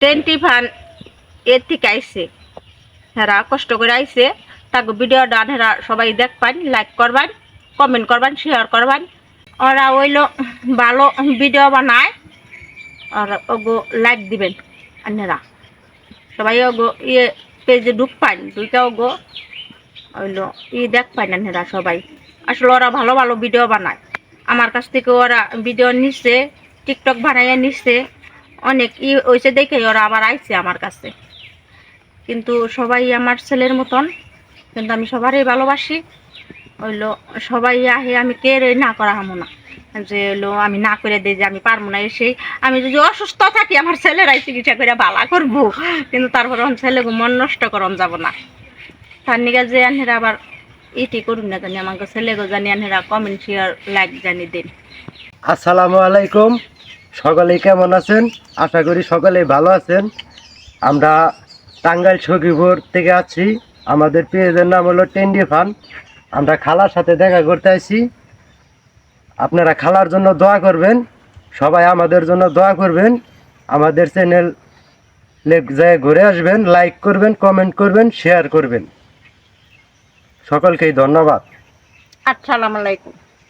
টেন্টি fun এর থেকে আইসে, হেরা কষ্ট করে আইসে। তাকে ভিডিও ডান হেরা সবাই দেখবেন, লাইক করবেন, কমেন্ট করবেন, শেয়ার করবেন। ওরা হইলো ভালো ভিডিও বানায়, আর ওগো লাইক দিবেন। আন্যেরা সবাই ওগো ইয়ে পেজে ঢুকবেন, দুইটা ওগো হইলো দেখবেন আন্যেরা সবাই। আসলে ওরা ভালো ভালো ভিডিও বানায়। আমার কাছ থেকে ওরা ভিডিও নিচ্ছে, টিকটক বানাইয়া নিচ্ছে, অনেক হয়েছে দেখে ওরা আবার আইছে আমার কাছে। কিন্তু সবাই আমার ছেলের মতন, কিন্তু আমি সবারই ভালোবাসি। হইলো সবাই আহে, আমি কে না করা হামো না, যে হইলো আমি না করে দিই যে আমি পারবো না। এসেই আমি যদি অসুস্থ থাকি আমার ছেলেরাই চিকিৎসা করে ভালো করবো, কিন্তু তারপরে আমার ছেলেকে মন নষ্ট করন যাব না। তার নিকে যে আনহেরা আবার ইটি করুন না জানি, আমাকে ছেলেকে জানি আনহেরা কমেন্ট শেয়ার লাইক জানি দিন। আসসালামু আলাইকুম, সকলেই কেমন আছেন? আশা করি সকলেই ভালো আছেন। আমরা টাঙ্গাইল সখীপুর থেকে আছি। আমাদের পেজের নাম হলো টেন্ডি ফান। আমরা খালার সাথে দেখা করতে আসি। আপনারা খালার জন্য দোয়া করবেন, সবাই আমাদের জন্য দোয়া করবেন। আমাদের চ্যানেল যায় ঘুরে আসবেন, লাইক করবেন, কমেন্ট করবেন, শেয়ার করবেন। সকলকেই ধন্যবাদ। আসসালামু আলাইকুম।